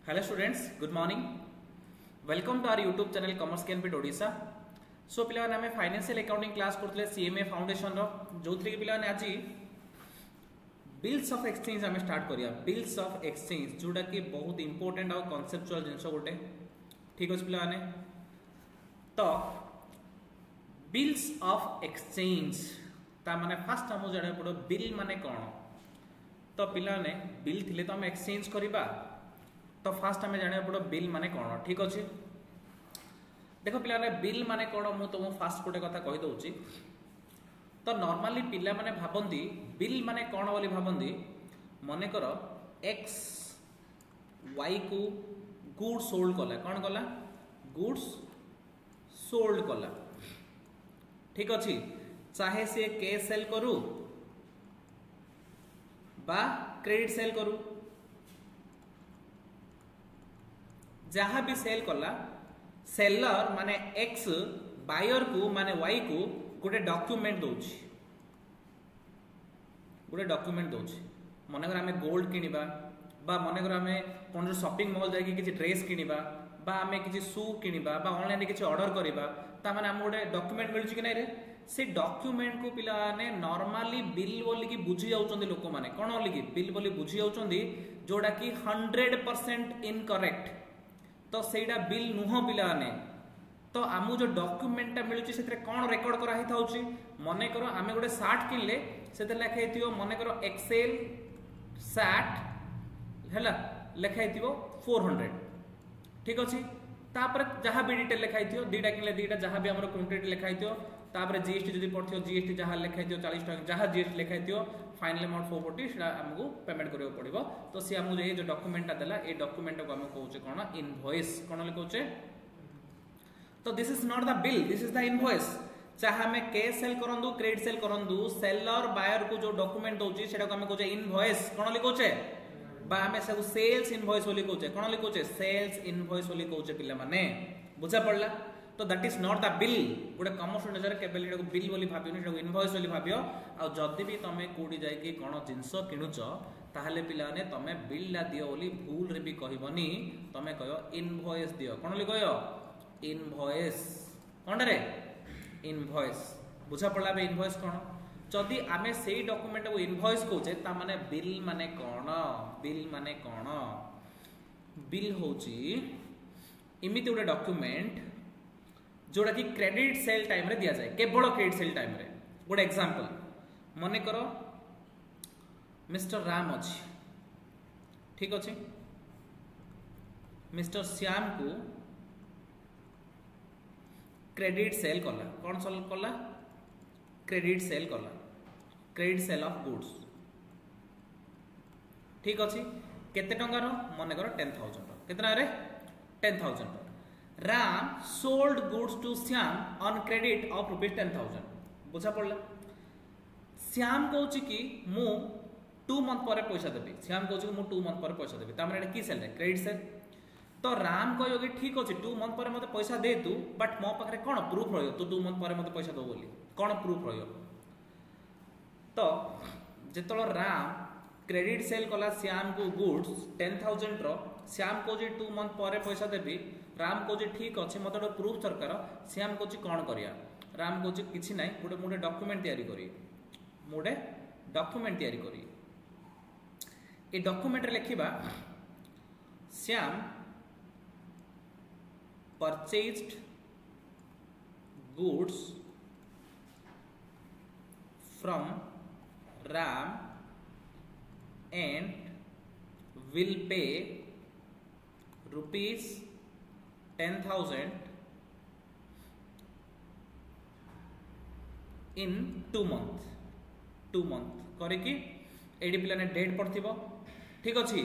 Hello students, good morning. Welcome to our YouTube channel Commerce Canpit Odisha. So पिलाने हमें financial accounting class करते CMA foundation रो जो three पिलाने आज bills of exchange हमें start करिया। बिल्स ऑफ एक्सचेंज जोटा कि बहुत इंपोर्टेंट और कॉन्सेप्चुअल जिनस गोटे ठीक अछि पिलाने। तो बिल्स ऑफ एक्सचेंज ता माने फर्स्ट हम जाने पड़ो बिल माने कोन। तो पिलाने बिल थिले तो हम एक्सचेंज करिबा। तो फास्ट आम जाना पड़ो बिल माने कौन ठीक अच्छे। देखो पिला बिल माने कौन मु तुमको फास्ट गोटे कथा कही दउची। तो नॉर्मली पिला माने भाबंती बिल माने कौन बोली भाबंती मने कर एक्स वाई को गुड्स सोल्ड कला कौन कला गुड्स सोल्ड कला ठीक अच्छे। चाहे से कैश सेल करू बा क्रेडिट सेल करू जहाँ भी सेल कला सेलर माने एक्स बायर को माने वाई को गोटे डॉक्यूमेंट दउची गोटे डॉक्यूमेंट दउची। मनेकर आमे गोल्ड किनिबा बा मनेकर आमे कोन शॉपिंग मॉल जाके किछि ड्रेस किनिबा बा आमे किछि शू किनिबा बा ऑनलाइन किछि ऑर्डर करिबा ता माने हम गोटे डॉक्यूमेंट मिलुची कि नै रे। से डॉक्यूमेंट को पिला ने नॉर्मली बिल बोली की बुझी जाउचंदी लोक माने कोन बोली की बिल बोली बुझी जाउचंदी जोडा की 100% इनकरेक्ट। तो सेटा बिल नुह पिलाने। तो आमु जो डॉक्यूमेंट मिलुची से कौन रेकॉर्ड करा ही थाउची मने करो आमे गोटे सार्ट किनले से लेखा हिथियो मने करो एक्सेल सार्ट हैला लेखा हिथियो 400 ठीक अछि। तापर जहाँ भी डिटेल लेखा हिथियो दीटा किनले दीटा जहाँ भी हमर क्वांटिटी लेखा हिथियो तापर जीएसटी जदी पड़थियो जीएसटी जहाँ लेखा हिथियो 40 टका जहाँ जीएसटी लेखा हिथियो फाइनल अमाउंट 440 सेटा हमको पेमेंट करियो पड़िबो। तो सी हमको ये जो डॉक्यूमेंट देला ए डॉक्यूमेंट को हम कहूचे कोन इनवॉइस कोन लिखौचे। तो this is not the bill this is the invoice. चाहे हमें कैश सेल करंदु क्रेडिट सेल करंदु सेलर बायर को जो डॉक्यूमेंट दोची सेटा को हम कहूचे इनवॉइस कोन लिखौचे बा हमें सब सेल्स इनवॉइस बोली कहूचे कोन लिखौचे सेल्स इनवॉइस बोली कहूचे पिला माने बुझा पड़ला। तो that is not the bill गोटे कॉमर्स स्टूडेंट केबल एटा को बिल बोली भाबियो एटा को इनवॉइस बोली भाबियो। आ जदी भी तमे कोडी जाय कि कोन जिंस किनुच ताहले पिलाने तमे बिल ला दियो बोली भूल रे भी कहबनी तमे कयो इनवॉइस दियो कोन लिखो इनवॉइस कोन रे इनवॉइस बुझा पड़ला बे इनवॉइस कोन। जदी आमे सेही डॉक्यूमेंट को इनवॉइस कहूचे ता माने बिल माने कोन बिल माने कोन बिल होची इमिति गोटे डॉक्यूमेंट जोड़ा कि क्रेडिट सेल टाइम रे दिया जाए केवल क्रेडिट सेल टाइम रे। गोटे एग्जांपल मने करो मिस्टर राम अच्छी ठीक अच्छे मिस्टर श्याम को क्रेडिट सेल कला कौन सेल कला क्रेडिट सेल कला क्रेडिट सेल ऑफ गुड्स ठीक अच्छे केते टंकार मन कर 10,000 केतना रे 10,000। Ram sold goods to Shyam on credit of ₹10,000 बुझा पड़ला। श्याम कहूची कि मु 2 मंथ पर पैसा देबी श्याम कहूची कि मु 2 मंथ पर पैसा देबी तामरे एटा की सेल रे क्रेडिट सेल। तो राम कहियो कि ठीक अछि 2 मंथ पर मते पैसा दे तू बट मो पाखरे कोन प्रूफ रहयो तू 2 मंथ पर मते पैसा दो बोली कोन प्रूफ रहयो। तो जेतलो राम क्रेडिट सेल कला श्याम को गुड्स 10,000 रो श्याम को 2 मंथ पर पैसा देबी राम को ठीक अच्छे मत गोटे प्रूफ दरकार। श्याम को कौन करिया राम को किसी ना गोटे मुझे डॉक्यूमेंट तैयारी करी मुझे डॉक्यूमेंट तैयारी करी ए डॉक्यूमेंट लिखा Shyam purchased goods from Ram and will pay ₹10,000 in 2 month करके एडी पिलाने डेट पड़थिबो ठीक अछि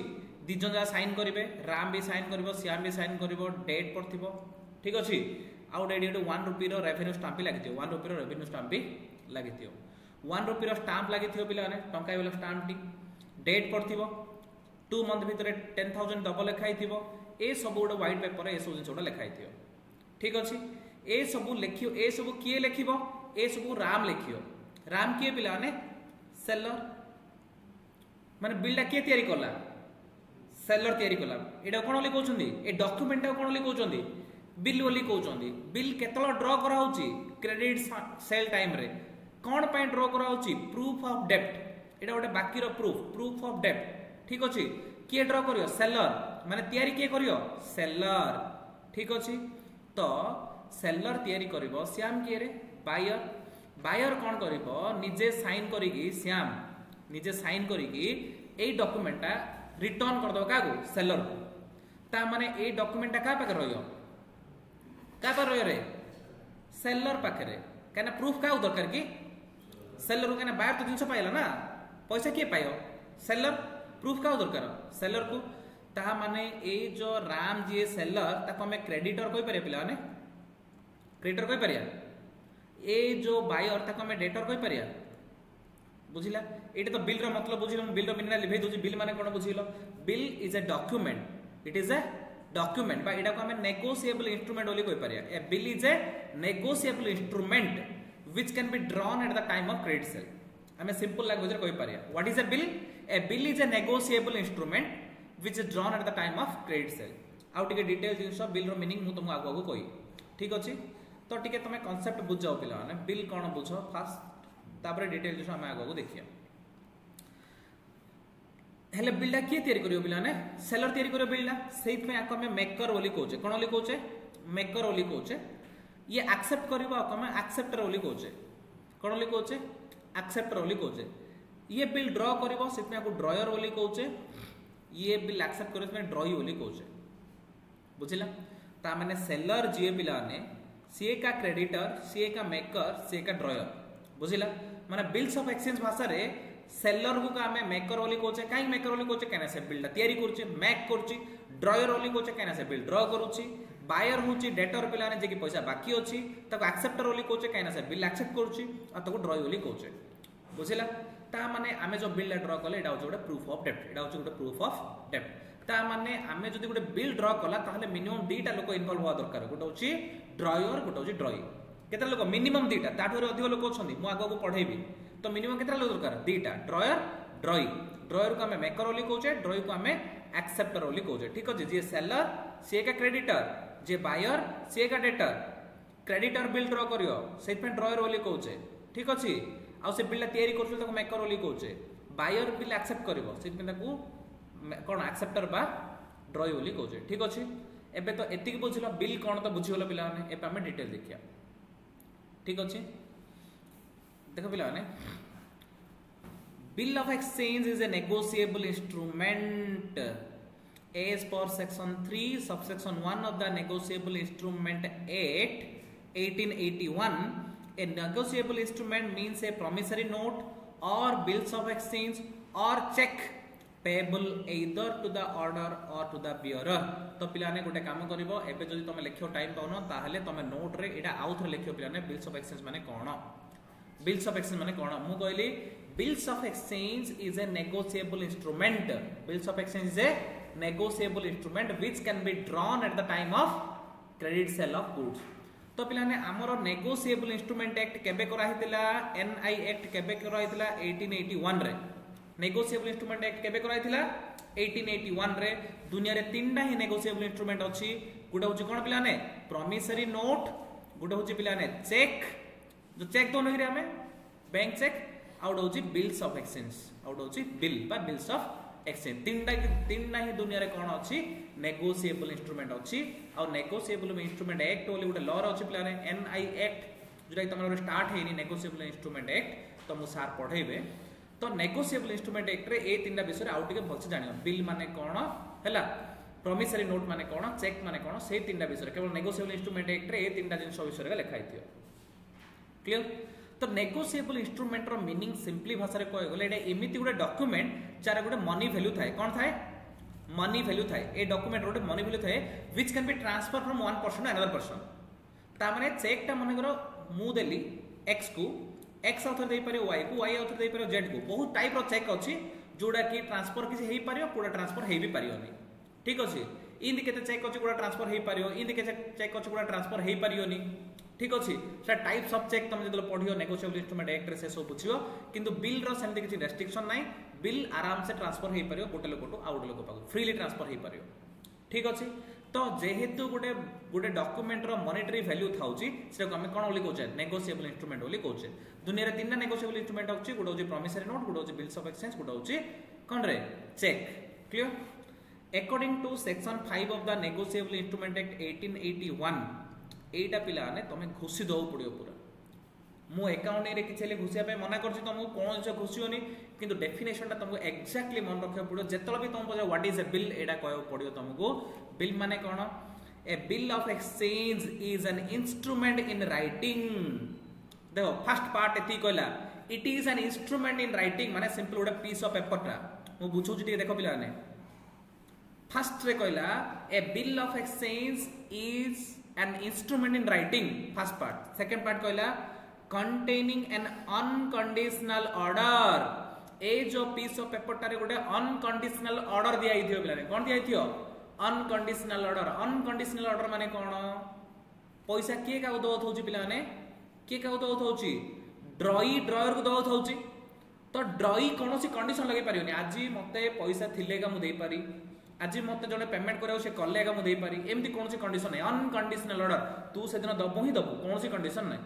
दी जन जा साइन करिवे राम भी साइन करिवो श्याम भी साइन करिवो डेट पड़थिबो ठीक अछि। आउ डेडी ₹1 रो रेवेन्यू स्टाम्प भी लागिथियो ₹1 रो रेवेन्यू स्टाम्प भी लागिथियो ₹1 रो स्टाम्प लागिथियो पिलाने टंका वाला स्टाम्प टी डेट पड़थिबो 2 मंथ भितरे 10,000 डबल लिखाई थिबो ए सब गोटे व्हाइट पेपर ए सब जिन लिखाई थी ठीक अच्छे। ए सब लिखियो ए सब किए लिखिबो ए सब राम लिखियो राम किए पिला ने सेलर माने बिल्डा किए तैयारी कला सेलर तैयारी कला एटा कोन बोली कहउछंदी ए डॉक्यूमेंट कोन बोली कहउछंदी बिल बोली कहउछंदी बिल केतला ड्रॉ करा होची क्रेडिट सेल टाइम रे कोन पय ड्रॉ करा होची प्रूफ ऑफ डेप्ट एटा गोटे बाकी रो प्रूफ ऑफ डेप्ट ठीक अछि किए ड्रॉ करियो सेलर माने तैयारी किए करियो सेलर ठीक अछि तो सेलर तैयारी करिवो श्याम किए रे बायर बायर कोन करिवो निजे साइन करिकी श्याम निजे साइन करिकी ए डॉक्यूमेंटा रिटर्न कर दो कागो सेलर को ता माने ए डॉक्यूमेंटा का पाके रहियो का पर रहियो रे सेलर पाके रे काना प्रूफ का दरकार की सेलर को काना बायर तो जिंस पाइला ना पैसा के पायो सेलर प्रूफ का दरकार सेलर को ता माने ए जो राम जी सेलर ताको हमें क्रेडिटर कोइ परिया पिला माने क्रेडिटर कोइ परिया ए जो बायर ताको हमें डेटर कोइ परिया बुझिला एटा तो बिल रो मतलब बुझिलो बिल रो मीनिंग लिखै दोछि बिल माने कोन बुझिलो bill is a document it is a document बा एटा को हमें नेगोशिएबल इंस्ट्रूमेंट बोली कोइ परिया a bill is a negotiable instrument which can be drawn at the time of credit sale हमें सिंपल लैंग्वेज रे कोइ परिया what is a bill is a negotiable instrument which is drawn at the time of credit sale आउ टिके detail जिंस bill रो meaning मु तुमको आगो कोइ ठीक अछि तो टिके तमे कांसेप्ट बुझाओ पिला माने बिल कोन बुझो फास्ट तापर डिटेल जो हम आगो देखिया हेले बिल्डा किए तयारी करियो बिला ने सेलर तयारी करियो बिल्डा सेइत में आको में मेकर बोली कहूचे कोन बोली कहूचे मेकर बोली कहूचे ये एक्सेप्ट करबो आको में एक्सेप्टर बोली कहूचे कोन बोली कहूचे एक्सेप्टर बोली कहूचे ये बिल ड्रॉ करबो सेइत में आको ड्रॉयर बोली कहूचे ये बिल एक्सेप्ट करियो में ड्रॉई बोली कहूचे बुझिला ता माने सेलर जे बिला ने सी का क्रेडिटर सी का मेकर सी का ड्रॉयर बुझिला माने बिल्स ऑफ एक्सचेंज भाषा रे सेलर को का हमें मेकर बोली कहूचे काई मेकर बोली कहूचे केना से बिल्डा तयारी करछि मेक करछि ड्रॉयर बोली कहूचे केना से बिल ड्रॉ करूछि बायर होछि डेटर पिला ने जे कि पैसा बाकी अछि तको एक्सेप्टर बोली कहूचे केना से बिल एक्सेप्ट करछि आ तको ड्रॉय बोली कहूचे बुझिला ता माने हमें जो बिल ड्रॉ कले एटा होछि गोटे प्रूफ ऑफ डेप्ट एटा होछि गोटे प्रूफ ऑफ डेप्ट ता माने हमें जदी गोटे बिल ड्रॉ कला ताहले मिनिमम दुटा लोक इन्वॉल्व हुआ दरकार गोटे होछि ड्रॉयर गोटे होछि ड्रॉई केते लोक मिनिमम दुटा ताठो अधिक लोक अछंदी मु आगो को पढेबी तो मिनिमम केते लोक दरकार दुटा ड्रॉयर ड्रॉई ड्रॉयर को हमें मेकर बोली कहूचे ड्रॉई को हमें एक्सेप्टर बोली कहूचे ठीक अछि जे सेलर से का क्रेडिटर जे बायर से का डेटर क्रेडिटर बिल ड्रॉ करियो सेत में ड्रॉयर बोली कहूचे ठीक अछि आ से बिल तयारी करछु तको मेकर बोली कहूचे बायर बिल एक्सेप्ट करिवो सेत में ताकू कोन एक्सेप्टर बा ड्रॉई बोली कहूचे ठीक अछि एबे तो एतिक बुझिलो बिल कोन तो बुझिगलो पिला माने एबे हमें डिटेल देखिया ठीक अछि देखो पिला माने bill of exchange is a negotiable instrument as per section 3 subsection 1 of the negotiable instrument act 1881 a negotiable instrument means a promissory note or bills of exchange or check payable either to the order or to the bearer तो पिलाने गोटे काम करिवो एबे जदि तमे लेखियो time पाउनो ताहले तमे note रे एटा आउथर लेखियो पिलाने बिल्स ऑफ एक्सचेंज माने कोन बिल्स ऑफ एक्सचेंज माने कोन मु कहली bills of exchange is a negotiable instrument bills of exchange is a negotiable instrument which can be drawn at the time of credit sale of goods तो पिलाने हमरो negotiable instrument act केबे करा हितला NI act केबे करा हितला 1881 रे negotiable instrument act केबे करा हितला 1881 रे दुनिया रे तीनटा ही नेगोशिएबल इंस्ट्रूमेंट अछि गुडा होची कोन पिलाने प्रॉमिसरी नोट गुडा होची पिलाने चेक जो चेक तो नहिरे हमें बैंक चेक आउट होची बिल्स ऑफ एक्सचेंज आउट होची बिल बा बिल्स ऑफ एक्सचेंज तीनटा ही दुनिया रे कोन अछि नेगोशिएबल इंस्ट्रूमेंट अछि और नेगोशिएबल इंस्ट्रूमेंट एक्ट बोली गोटे लॉ अछि पिलाने एनआई एक्ट जोटा तमरो स्टार्ट हेनी नेगोशिएबल इंस्ट्रूमेंट एक्ट तो मु सार पढेबे तो नेगोशिएबल इंस्ट्रूमेंट एक्ट रे ए तीनटा विषय आउट के भलसे जानियो बिल माने कोन हैला प्रॉमिसरी नोट माने कोन चेक माने कोन से तीनटा विषय केवल नेगोशिएबल इंस्ट्रूमेंट एक्ट रे ए तीनटा जिंस विषय लिखा हिथियो क्लियर तो नेगोशिएबल इंस्ट्रूमेंट रो मीनिंग सिंपली भाषा रे कहय गले एटा एमिति गुडे डॉक्यूमेंट चार गुडे मनी वैल्यू थाए कोन थाए मनी वैल्यू थाए ए डॉक्यूमेंट रोटे मनी वैल्यू थाए which can be transfer from one person to another person ता माने चेक ता माने करो मु देली x को x आउथर दे पारे y को y आउथर दे पारे z को बहुत टाइप रो चेक अछि जोडा कि ट्रांसफर किसी हेई पारियो पूरा ट्रांसफर हेई भी पारियो नि ठीक अछि इन केते चेक अछि पूरा ट्रांसफर हेई पारियो इन केते चेक अछि पूरा ट्रांसफर हेई पारियो नि ठीक अछि से टाइप्स ऑफ चेक तुम जदि पढियो नेगोशिएबल इंस्ट्रूमेंट एक्ट रे से सब बुझियो किंतु बिल रो सेमते किछि रेस्ट्रिक्शन नै बिल आराम से ट्रांसफर हो पार गोटे लोक आउ गोटे लोक पाक फ्रीली ट्रांसफर हो पार ठीक अच्छे तो जेहेतु गोटे गोटे डॉक्यूमेंट रो मॉनेटरी वैल्यू थाउची से आम कौन बोली कहचे नेगोशिएबल इंस्ट्रूमेंट बोली कहचे दुनिया रे तीनटा नेगोशिएबल इंस्ट्रूमेंट अछि गोटे होची प्रॉमिसरी नोट गोटे होची बिल्स ऑफ एक्सचेंज गोटे होची कोन रे cheque clear according to section 5 of the negotiable instrument act 1881 एटा पिला ने तमे घुसी दो पड़ियो पूरा मु अकाउंट रे किछ ले घुसिया पे मना करछि तुमको कोन से घुसियोनी किंतु डेफिनेशन ता तुमको एक्जेक्टली मन रखियो पड़ियो जेतल भी तुम पजे व्हाट इज ए बिल एटा कहयो पड़ियो तुमको बिल माने कोन a bill of exchange is an instrument in writing देखो फर्स्ट पार्ट एती कहला it is an instrument in writing माने सिंपल गोटे पीस ऑफ पेपर टा मु बुझू छी देखो पिला ने फर्स्ट रे कहला a bill of exchange is an instrument in writing first part second part कहला containing an unconditional order ए जो पीस ऑफ पेपर टारे गोटे अनकंडीशनल ऑर्डर दिया आइथियो पिलाने कोन दिया आइथियो अनकंडीशनल ऑर्डर माने कोन पैसा के का दौत होची पिलाने के का दौत होची ड्रॉयर को दौत होची तो ड्रॉई कोनोसी कंडीशन लगे पारियोनी आज मते पैसा थिले का मु देई पारी आज मते जने पेमेंट करियो से कले का मु देई पारी एमती कोनोसी कंडीशन नै अनकंडीशनल ऑर्डर तू से दिन दबो ही दबो कोनोसी कंडीशन नै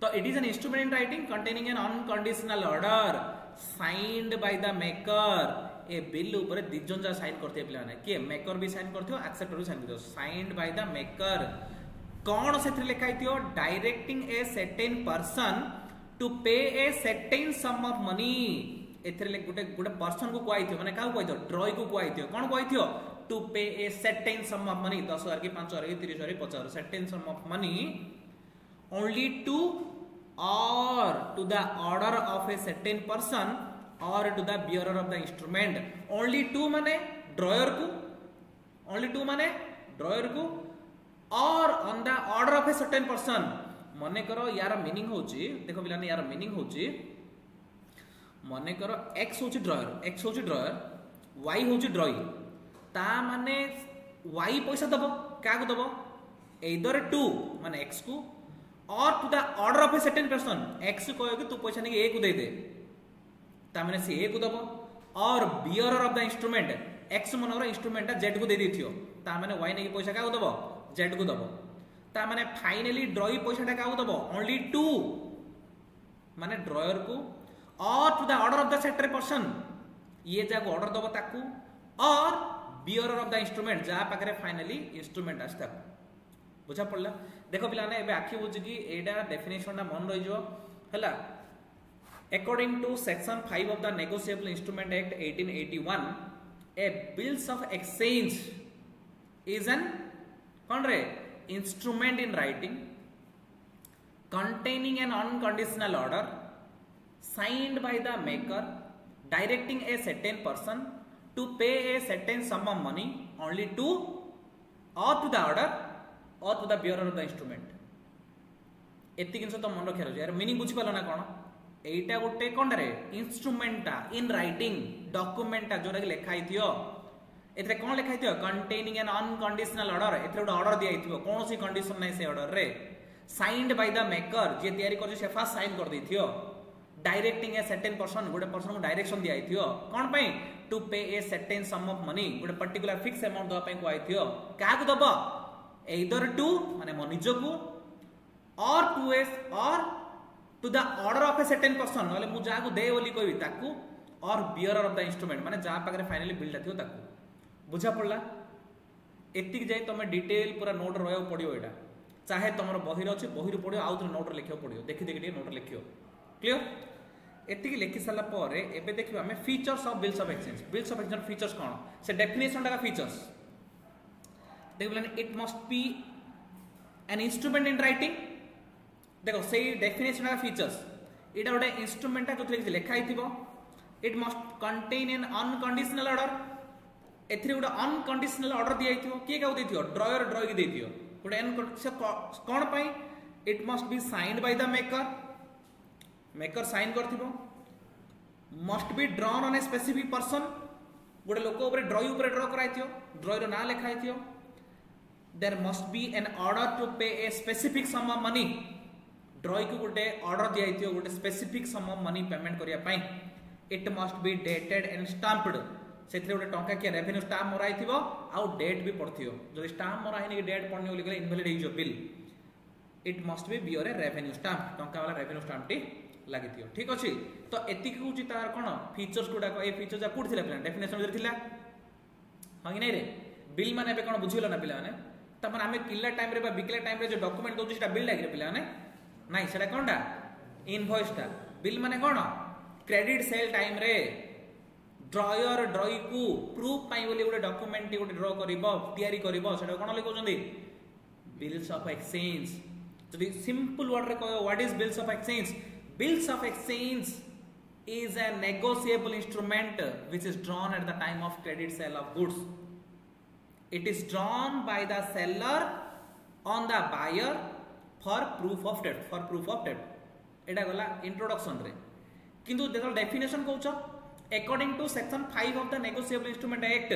तो it is an instrument in writing containing an unconditional order signed by the maker ए बिल ऊपर दिजन जा साइन करथे पिलाने के मेकर भी साइन करथियो एक्सेप्टर भी साइन करथियो साइंड बाय द मेकर कोन सेथि लिखाइथियो directing a certain person to pay a certain sum of money एथरे गोटे गोटे पर्सन को कोआइथियो माने काउ कोआइथियो ड्रॉय को कोआइथियो कोन कोआइथियो to pay a certain sum of money 10000 की 5000 की 30000 की 50000 certain sum of money only to or to the order of a certain person or to the bearer of the instrument only to माने drawer को only to माने drawer को or on the order of a certain person मने करो यार meaning होची देखो बिला ने यार मीनिंग होची मने करो x होची ड्रॉयर y होची ड्रॉई ता माने y पैसा दबो का को दबो either to माने x को or to the order of a certain person X को कि तू पैसा नहीं ए को दे दे ता माने से ए को दबो और bearer of the instrument X मनर इंस्ट्रूमेंट जेड को दे दिथियो ता माने वाई नहीं पैसा का को दबो जेड को दबो ता माने फाइनली ड्रॉई पैसा का को दबो ओनली टू माने ड्रॉयर को or to the order of the stated person ये जा ऑर्डर दबो ताकू और बियरर ऑफ द इंस्ट्रूमेंट जा पाकरे फाइनली इंस्ट्रूमेंट आस्ता बुझा पड़ला देखो पिला ने एबे आखि बुझ कि एडा डेफिनेशन मन रही जो हला according to section 5 of the negotiable instrument act 1881 a bills of exchange is an कौन रे instrument in writing containing an unconditional order signed by the maker directing a certain person to pay a certain sum of money only to or to the order or to the bearer of the instrument एति kins तो मन रखिया यार meaning बुझी पालो ना कोन एटा गोटे कोन रे इंस्ट्रूमेंटा इन राइटिंग डॉक्यूमेंटा जोरा के लिखा हिथियो एथरे कोन लिखा हिथियो कंटेनिंग एन अनकंडीशनल ऑर्डर एथरे गोटे ऑर्डर दिया हिथियो कोनोसी कंडीशन नै से ऑर्डर रे साइंड बाय द मेकर जे तयारी कर से फास्ट साइन कर दिथियो डायरेक्टिंग ए सर्टेन पर्सन गोटे पर्सन को डायरेक्शन दिया हिथियो कोन पई to pay a certain sum of money गोटे पर्टिकुलर फिक्स अमाउंट दवा पई को आइथियो का को दबो either to माने मो निज को or to a or to the order of a certain person नले मु जा को दे बोली कोई ताकू और bearer of the instrument माने जा पाकरे फाइनली बिल थियो ताकू बुझा पड़ला एतिक जाय तमे डिटेल पूरा नोट रहयो पड़ियो एटा चाहे तमरो बही रे अछि बही रे पड़ियो आउ तो नोट लिखियो पड़ियो देखि देखि नोट लिखियो क्लियर एतिक लिखि सला परे एबे देखिबा हमें features of bills of exchange features कोन से डेफिनेशन का फीचर्स देखो it must be an instrument in writing देखो से डेफिनेशन का फीचर्स इटा गोटे इंस्ट्रूमेंट जो लिखा हिथिबो it must contain an unconditional order एथरे गोटे अनकंडीशनल ऑर्डर दिया हिथिबो के का देथियो ड्रॉयर ड्रॉई देथियो गोटे से कोन पई it must be signed by the maker sign करथिबो must be drawn on a specific person गोटे लोक ऊपर ड्रॉई ऊपर ड्रॉ कराइथियो ड्रॉई रो ना लिखा हिथियो there must be an order to pay a specific sum of money ड्रॉई को गोटे ऑर्डर दिया हिथियो गोटे specific sum of money payment करिया पई it must be dated and stamped से गोटे टंका किया रेवेन्यू स्टाम्प मराई थी आउ डेट भी पड़थियो जदि स्टाम्प मरा है डेट पड़नी बोली कहले इनवैलिड हो bill it must be bear a revenue stamp टंका वाला रेवेन्यू स्टाम्प टी लागिथियो ठीक अछि तो एतिक होची तार कोन फीचर्स गुडा को ए फीचर जा कोड थिला प्लान डेफिनेशन जे थिला हां कि नै रे बिल माने बे कोन बुझिलो ना पिला माने त माने हमें किल्ला टाइम रे बा बिकला टाइम रे जो डॉक्यूमेंट दोची सेटा बिल लागिरे पिला माने नै सेटा कोनडा इनवॉइस टा बिल माने कोन क्रेडिट सेल टाइम रे ड्रॉयर ड्रॉई को प्रूफ पाई बोली गोटे डॉक्यूमेंट गोटे ड्रॉ करिवो तयारी करिवो सेटा कोन लिखौछंदी बिल्स ऑफ एक्सचेंज जदि सिंपल वर्ड रे कहो what is bills of exchange bills of exchange is a negotiable instrument which is drawn at the time of credit sale of goods. It is drawn by the seller on the buyer for proof of debt एटा गला introduction रे किंतु देखो definition कहउछ according to section 5 of the negotiable instrument act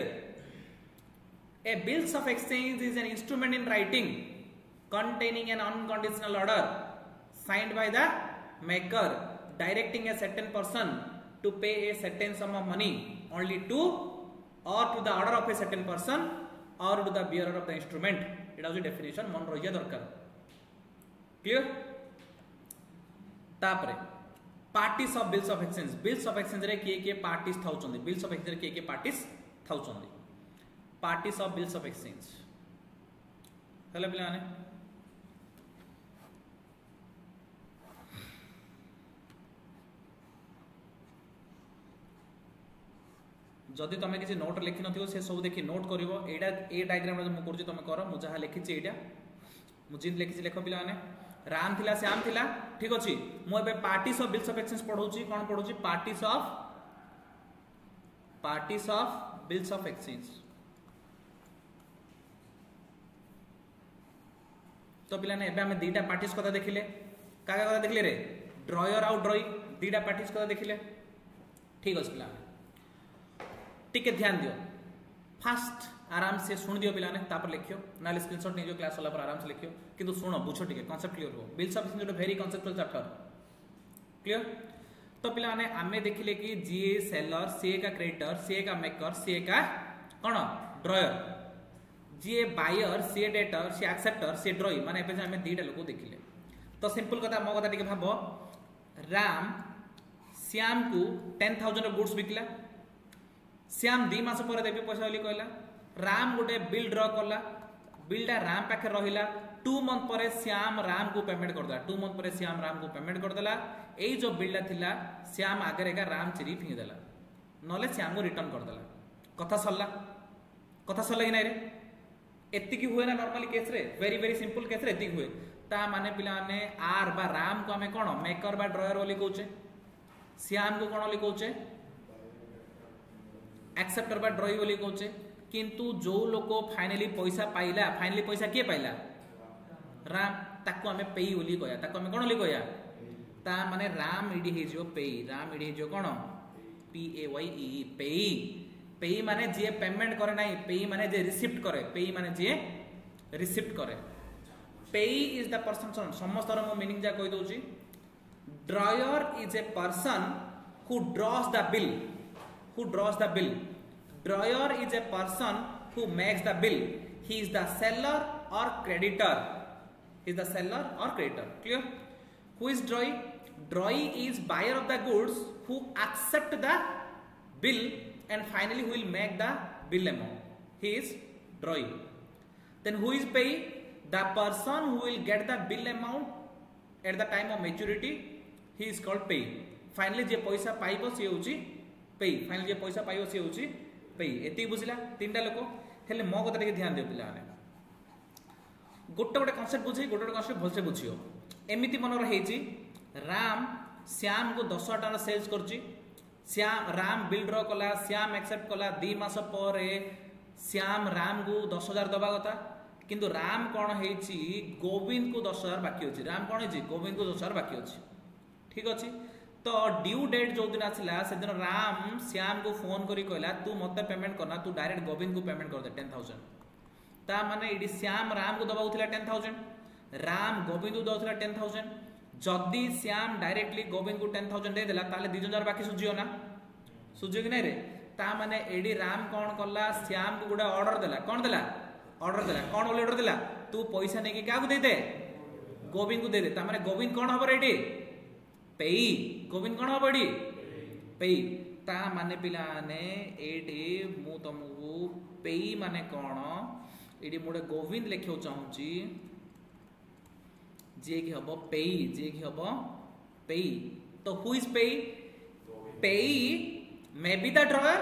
a bills of exchange is an instrument in writing containing an unconditional order signed by the maker directing a certain person to pay a certain sum of money only to or to the order of a certain person or to the bearer of the instrument it is definition मन रहिया दरकार clear तापरे parties of bills of exchange रे के parties थाउचंदी bills of exchange रे के parties थाउचंदी parties of bills of exchange हला पिला माने जदि तुम किसी नोट लिखि नथियो से सब देखि नोट करिवो एडा ए डायग्राम रे मु करछि तुम कर मु जहा लिखिछि एडा मु जिन लिखिछि लेख पिला माने राम थिला श्याम थिला ठीक अछि मु एबे parties of bills of exchange पढौछि कोन पढौछि parties of bills of exchange तो पिला ने एबे हम दीटा पार्टीज कथा देखिले काका कथा देखिले रे ड्रॉयर आउ ड्रॉई दीटा पार्टीज कथा देखिले ठीक अछि पिला टिके ध्यान दियो फास्ट आराम से सुन दियो पिलाने तापर लिखियो नाले स्क्रीनशॉट नियो क्लास वाला पर आराम से लिखियो किंतु सुनो बुझो टिके कांसेप्ट क्लियर हो bills of exchange very conceptual chapter clear तो पिलाने आमे देखिले कि जीए सेलर सी का क्रेडिटर सी का मेकर सी का कोन ड्रॉयर जीए बायर सी डेटर सी एक्सेप्टर सी ड्रॉई माने एपे जे हमें दीटा लोक देखिले तो सिंपल कथा मो कथा टिके भाबो राम श्याम को 10000 गुड्स बिकला श्याम 2 मास पर देबी पैसा बोली कहला राम गोटे बिल ड्रॉ कला बिलटा राम पाखे रहिला 2 मंथ पर श्याम राम को पेमेंट कर देला 2 मंथ पर श्याम राम को पेमेंट कर देला एई जो बिलटा थिला श्याम आगे का राम चिरी फिंगी देला नले श्याम को रिटर्न कर देला कथा सल्ला कि नै रे एत्ती की हुए ना नॉर्मली केस रे वेरी सिंपल केस रे एत्ती हुए ता माने पिला माने आर बा राम को हमें कोन मेकर बा ड्रॉयर बोली कहउचे श्याम को कोन बोली कहउचे एक्सेप्टर बा ड्रॉई बोली कहउचे किंतु जो लोक फाइनली पैसा किए पाइला राम ताको हमें पेई बोली कहया ताको हमें कोन बोली कहया ता माने राम इडी हे जो पेई राम इडी हे जो कोन पी ए वाई ई पेई माने जे पेमेंट करे नाही पेई माने जे रिसिप्ट करे पेई माने जे रिसिप्ट करे पेई इज द पर्सन समस्त रो मीनिंग जा कहि दोची drawer is a person who draws the bill drawer is a person who makes the bill he is the seller or creditor clear who is drawee is buyer of the goods who accept the bill and finally who will make the bill amount he is drawee then who is payee the person who will get the bill amount at the time of maturity he is called payee finally जे पैसा पाइबो से होची पेई final जे पैसा पाइबो से होची पेई एती बुझिला तीनटा लोक हेले मो कथा टिके ध्यान दियो पिला माने गोटे कांसेप्ट बुझी गोटे कांसेप्ट भलसे बुझियो एमिति मनर हेची राम श्याम को 10 टका सेल्स करची श्याम राम बिल ड्रॉ कला श्याम एक्सेप्ट कला 2 मास पर श्याम राम को 10000 दबा कथा किंतु राम कोन हेची गोविंद को 10000 बाकी अछि राम कोन हेची गोविंद को 10000 बाकी अछि ठीक अछि तो ड्यू डेट जो दिन आसला से दिन राम श्याम को फोन करी कहला तू मते पेमेंट करना तू डायरेक्ट गोविंद को पेमेंट कर दे 10000 ता माने इडी श्याम राम को दबाउ थिला 10000 राम गोविंद को दउथिला 10000 जदी श्याम डायरेक्टली गोविंद को 10000 दे देला ताले 2000 बाकी सुजियो ना सुझे कि नहीं रे ता माने एडी राम कौन कला श्याम को गुडा ऑर्डर देला कौन देला ऑर्डर देला कौन बोले ऑर्डर देला तू पैसा नहीं कि क्या दे दे गोविंद को दे दे ता माने गोविंद कौन हबो रेडी पेई गोविंद कौन हबो एडी पेई ता माने पिला ने एडी मु तुमको पेई माने कौन एडी मुडे गोविंद लिखियो चाहूची जे कि हबो पेई जे कि हबो पेई तो हु इज पेई पेई may be the drawer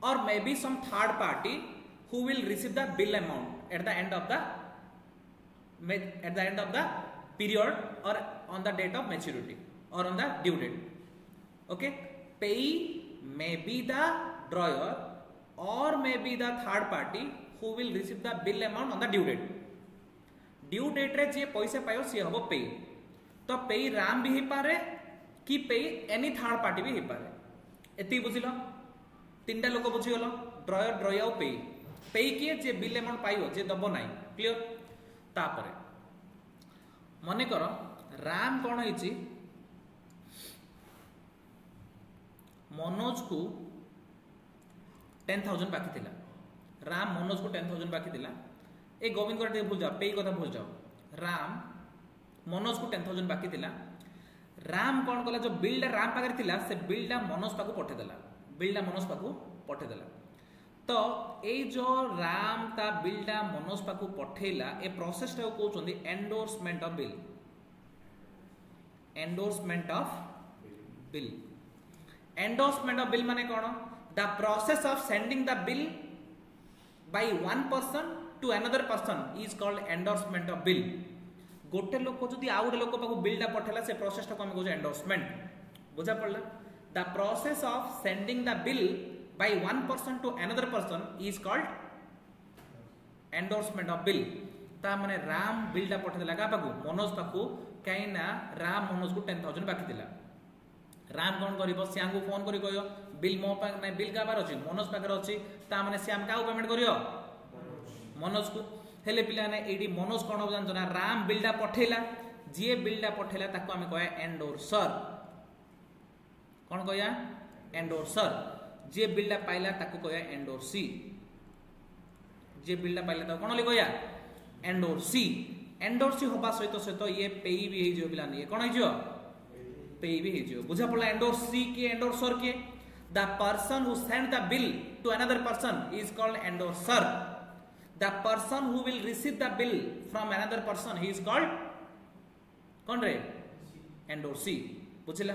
or may be some third party who will receive the bill amount at the end of the period or on the date of maturity or on the due date. Okay, payee may be the drawer or may be the third party who will receive the bill amount on the due date. Due date रे जे पैसा पायो सी हबो पेई तो पेई राम भी ही पारे कि पेई एनी थर्ड पार्टी भी ही पारे एति बुझिल तीनटा लोक बुझीगल ड्रयर ड्रय आउ पेई पेई किए जे बिल अमाउंट पाइबो जे दबो नाही क्लियर तापरे मने कर राम कोन होईची मनोज को 10,000 बाकी थिला राम मनोज को 10,000 बाकी थिला ए गोविंद को भूल जाओ पेई कथा भूल जाओ राम मनोज को 10,000 बाकी थिला राम कौन कला जो बिलटा राम पाखे थिला से बिलटा मनोज पाखु पठे देला बिलटा मनोज पाखु पठे देला तो ए जो राम ता बिलटा मनोज पाखु पठेला ए प्रोसेस टा को चोंदी endorsement of bill endorsement of bill endorsement of bill माने कोन the process of sending the bill by one person to another person is called endorsement of bill गोटे लोक जदि आउ गोटे लोक पाखु बिलटा पठेला से प्रोसेस टा को हम कहू एंडोर्समेंट बुझा पड़ला the process of sending the bill by one person to another person is called endorsement of bill ता माने राम बिलटा पठेला का पाखु मनोज पाखु काई ना राम मनोज को 10,000 बाकी थिला राम कोन करिवो श्याम को फोन करी कहयो बिल मो पा नै बिल का बार अछि मनोज पाखर अछि ता माने श्याम का पेमेंट करियो मनोज को हेले पिला ने एडी मनोज कोन हो जान जना राम बिलडा पठेला जे बिलडा पठेला ताको हम कहया एंडोर्सर कोन कहया एंडोर्सर जे बिलडा पाइला ताको कहया एंडोर्सी जे बिलडा पाइला ताको कोन ले कहया एंडोर्सी एंडोर्सी होबा सहित सहित ये पेई भी हे जो पिला ने कोन हे जो पेई भी हे जो बुझा पड़ला एंडोर्सी के एंडोर्सर के the person who send the bill to another person is called endorser the person who will receive the bill from another person he is called कौन रे एंडोर्सी बुझिला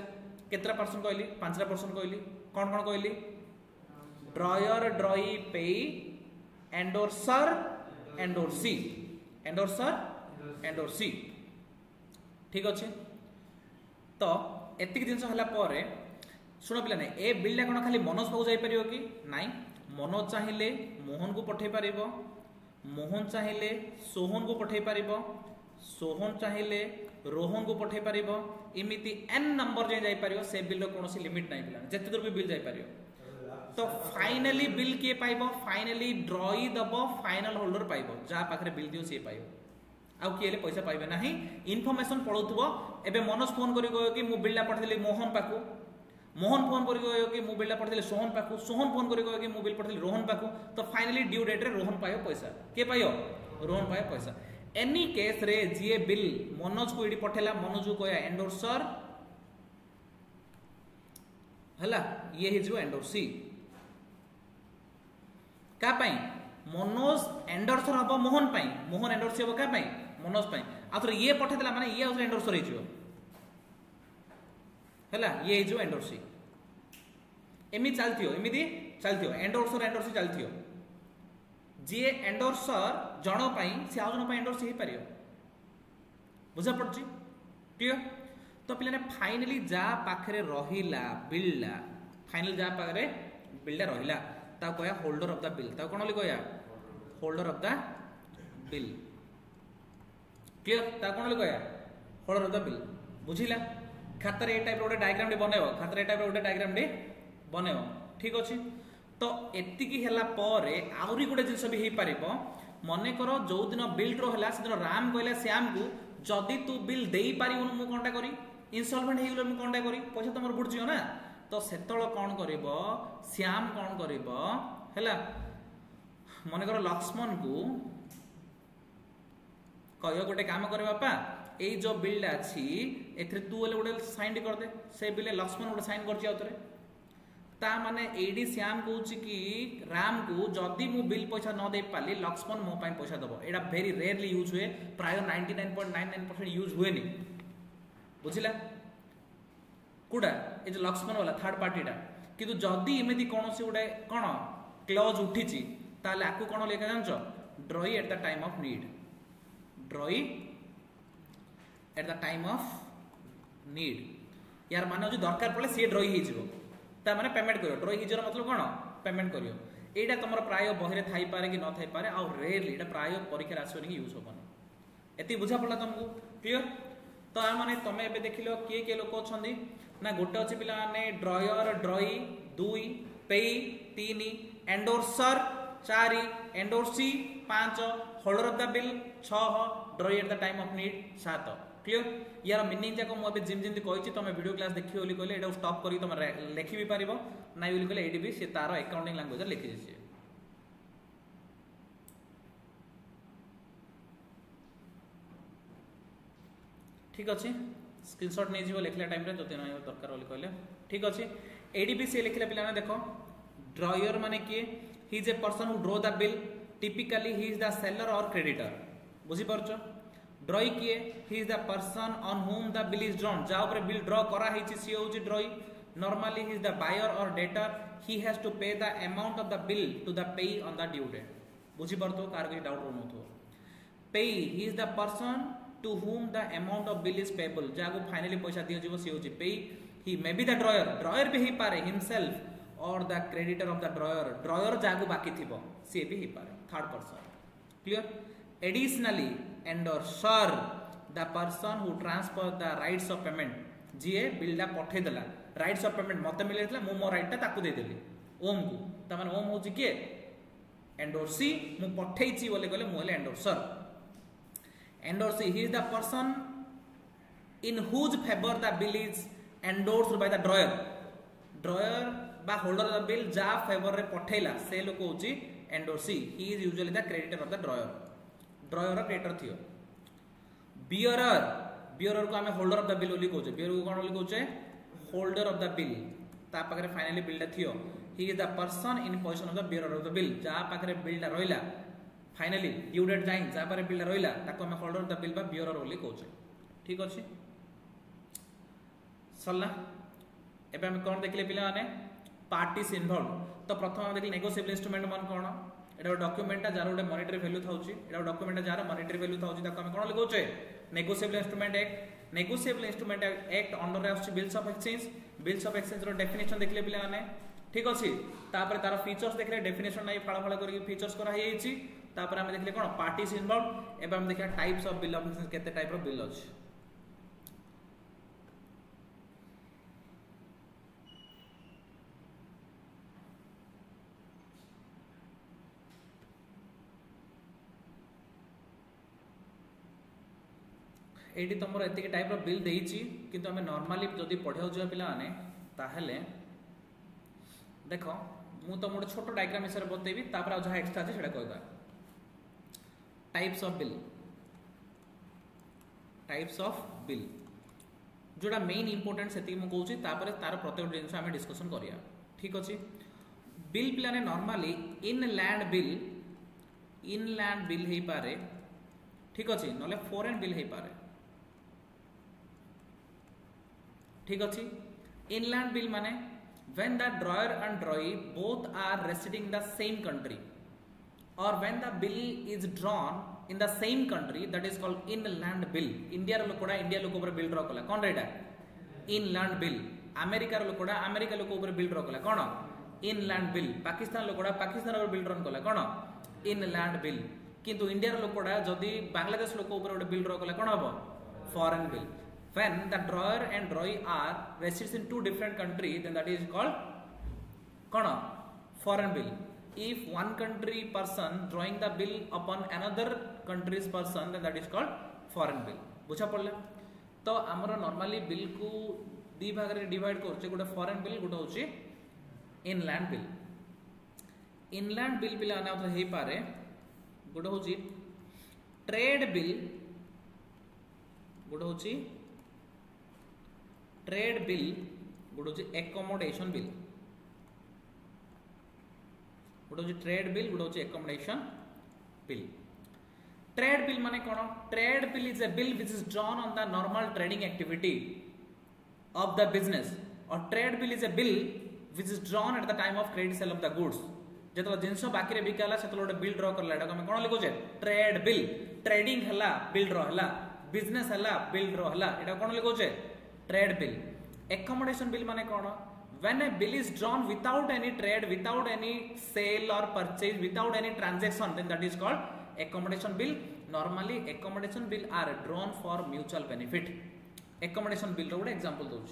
केतरा पर्सन कहली पांचरा पर्सन कहली कौन कौन कहली ड्रॉयर ड्रॉई पेई एंडोर्सर एंडोर्सी एंडोर्सर एंडोर्सी ठीक अच्छे तो एतिक जिनस हला परे सुन पिला नै ए बिलटा कोन खाली मनोज पाऊ जाई परियो कि नाही मनोज चाहिए मोहन को पठे पारिबो मोहन चाहिए सोहन को पठे पारिबो सोहन चाहिए रोहन को पठे पारिबो इमिति n नंबर जे जाई पारियो से बिल रो कोनोसी लिमिट नाही पिला जते दूर भी बिल जाई पारियो तो फाइनली बिल के पाइबो फाइनली ड्रॉई दबो फाइनल होल्डर पाइबो जा पाखरे बिल दियो से पाइबो आउ किएले पैसा पाइबे नाही इन्फॉर्मेशन पळौथबो एबे मनोज फोन करी गयो कि मु बिलला पठेली मोहन पाखु मोहन फोन करी गयो कि मु बिलला पठेली सोहन पाखु सोहन फोन करी गयो कि मु बिल पठेली रोहन पाखु तो फाइनली ड्यू डेट रे रोहन पायो पैसा के पायो रोहन पायो पैसा एनी केस रे जे बिल मनोज को इडी पठेला मनोज को कहया एंडोर्सर हला ये हे जो एंडोर्सी का पई मनोज एंडोर्सर हबो मोहन पई मोहन एंडोर्सी हबो का पई मनोज पई आथरे ये पठेला माने ये आथरे एंडोर्सर हे जो हला ये जो एंडोर्सी एमी चलथियो एमिदी चलथियो एंडोर्सर एंडोर्सी चलथियो जे एंडोर्सर जण पई से आ जण पई एंडोर्सी हे परियो बुझा पड़ची क्लियर तो पिला ने फाइनली जा पाखरे रहिला बिलला फाइनल जा पाखरे बिलला रहिला ता कहया होल्डर ऑफ द बिल ता कोन ले कहया holder of the bill clear ता कोन ले कहया होल्डर ऑफ द बिल बुझिला खातर ए टाइप रो डायग्राम दे बनेबो खातर ए टाइप रो डायग्राम दे बनेबो ठीक अछि तो एति की हला परे आउरी गुडे जिंस भी हे पारिबो मने करो जो दिन बिल रो हला से दिन राम कहला श्याम को जदी तू बिल देई पारिबो मु कोनटा करी इंस्टॉलमेंट हे गेलो मु कोनटा करी पैसा तमर बुड जियो ना तो सेतल कौन करिबो श्याम कौन करिबो हैला मन कर लक्ष्मण को कहियो गोटे काम करे बापा ए जो बिल अच्छी एथरे तू ले गोटे साइन कर दे से बिल लक्ष्मण गोटे साइन करछि आउतरे ता माने एडी श्याम कहूँ कि राम को जदि मु बिल पैसा न दे पाली लक्ष्मण मो पाई पैसा दबो एटा वेरी रेयरली यूज हुए प्राय 99.99% यूज हुए नी बुझिला कुडा ए जो लक्ष्मण वाला थर्ड पार्टीटा किंतु जदि इमेदी कोनोसी गोटे कोन क्लॉज उठिची ताले आकु कोन लेखा जानछो drawee at the time of need drawee at the time of need यार माने जो दरकार पड़े सी ड्रॉई ही जीवो ता माने पेमेंट करियो ड्रॉई हिजर मतलब कोन पेमेंट करियो एटा तमरो प्राय बहिरे थाई पारे कि न थाई पारे आ रेयरली एटा प्राय परीक्षा आसोनी कि यूज होबन एती बुझा पड़ला तुमको क्लियर तो आ माने तमे एबे देखिलो के लोक अछंदी ना गोटे अछि पिला माने ड्रॉयर ड्रॉई 2 पेई 3 endorser 4 endorsee 5 holder of the bill 6 ड्रॉई at the time of need 7 clear यार मीनिंग जाको मु अबे जिम जिंदी कहिछि तमे वीडियो क्लास देखियो बोली कहले एटा स्टॉप करी तमे लिखि भी पारिबो नाइ बोली कहले एडी भी से तारो अकाउंटिंग लैंग्वेज लिखि दिछि ठीक अछि स्क्रीनशॉट नै जीवो लिखला टाइम रे जते नै दरकार बोली कहले ठीक अछि एडी भी से लिखला पिला देखो ड्रॉयर माने कि he is a person who draw the bill typically he is the seller और क्रेडिटर बुझी परछो ड्रॉई किए he is the person on whom the bill is drawn जा ऊपर बिल ड्रॉ करा हिची सी होची drawee normally he is the buyer और debtor he has to pay the amount of the bill to the payee on the due date बुझी परतो कार कोई doubt रहनथो payee he is the person to whom the amount of bill is payable जाको finally पैसा दियो जीवो सी होची payee he may be the drawer भी ही पारे हिमसेल्फ और the creditor of the drawer जाको बाकी थिबो सी भी ही पारे third person clear additionally endorser the person who transfer the rights of payment जीए बिलडा पठे देला राइट्स ऑफ पेमेंट मते मिलेतला मु मो राइटटा ताकू दे देली ओम को त माने ओम होची के एंडोर्सी मु पठेइची बोले कहले मु ले endorser endorsee he is the person in whose favour the bill is endorsed by the drawer बा होल्डर ऑफ द बिल जा फेवर रे पठेला से लोक होची endorsee he is usually the creditor of the drawer creditor थियो bearer को हमें होल्डर ऑफ द बिल बोली कहउचे बियर को कोन बोली कहउचे होल्डर ऑफ द बिल ता पाखरे फाइनली बिलटा थियो ही is the person in position of the bearer of the bill जा पाखरे बिलटा रोइला फाइनली ड्यू डेट जाइन जा पारे बिलटा रोइला ताको हमें होल्डर ऑफ द बिल बा बियरर बोली कहउचे ठीक अछि सल्ला एबे हम कोन देखले पिला माने पार्टीज इन्वॉल्व तो प्रथम हम देखले नेगोशिएबल इंस्ट्रूमेंट मन कोन एटा डॉक्यूमेंट जार गोटे मॉनेटरी वैल्यू थाउची एटा डॉक्यूमेंट जार मॉनेटरी वैल्यू थाउची ताको हम कोन लिखौचे नेगोशिएबल इंस्ट्रूमेंट एक्ट अंडर आउस बिल्स ऑफ एक्सचेंज रो डेफिनेशन देखले पिला माने ठीक अछि तापर तार फीचर्स देखले डेफिनेशन नै फाळा फाळा करी फीचर्स करा हे छी तापर हम देखले कोन पार्टीज इन्वॉल्व एबे हम देखा types of bill of exchange केते टाइप रो बिल अछि एटी तुमर एतिक टाइप रो बिल देइची किंतु हमें नॉर्मली जदी पढाउ जो पिला माने ताहले देखो मु तो मोटे छोटो डायग्राम हिसाब से बतेबी तापर आ जहा एक्स्ट्रा আছে সেটা কইবা टाइप्स ऑफ बिल जोड़ा मेन इंपोर्टेंट सेति मु कहूची तापर तार प्रत्येक जिंस हम डिस्कशन करिया ठीक अछि बिल पिलाने नॉर्मली इनलैंड बिल हे पारे ठीक अछि नले फॉरेन बिल हे पारे ठीक अछि इनलैंड बिल माने when the drawer and drawee both are residing in the same country or when the bill is drawn in the same country that is called inland bill india lokoda india loko upare bill draw kala kon reita inland bill america lokoda america loko upare bill draw kala kon inland bill pakistan lokoda pakistan upare bill draw kala kon inland bill किंतु India लोकोडा जदि बांग्लादेश लोक ऊपर गोटे bill draw कले कोन हबो foreign bill when the drawer and drawee are resides in two different country then that is called kono foreign bill if one country person drawing the bill upon another country's person then that is called foreign bill बुझा पड़ले तो हमरो normally bill को दी भाग रे divide करछे गोटे foreign bill गोटे होची इनलैंड बिल। इनलैंड बिल पिला ना हे पारे गोटे होची ट्रेड बिल गोटे होची ट्रेड बिल गोटे होची एकोमोडेशन बिल गोटे होची ट्रेड बिल गोटे होची एकोमोडेशन बिल। ट्रेड बिल माने कोन trade bill is a bill which is drawn on the normal trading activity of the business और trade bill is a bill which is drawn at the time of credit sale of the goods जेतो जिंस बाकी रे बिकाला सेतो गोटे bill draw करला एटा हम कोन लिखो जे ट्रेड बिल ट्रेडिंग हला बिल ड्रॉ हला बिजनेस हला बिल ड्रॉ हला एटा कोन लिखो जे ट्रेड बिल। एकोमोडेशन बिल माने कोन when a bill is drawn without any trade without any sale or purchase without any transaction then that is called accommodation bill। normally accommodation bill are drawn for mutual benefit। accommodation bill रो गोटे example दउछ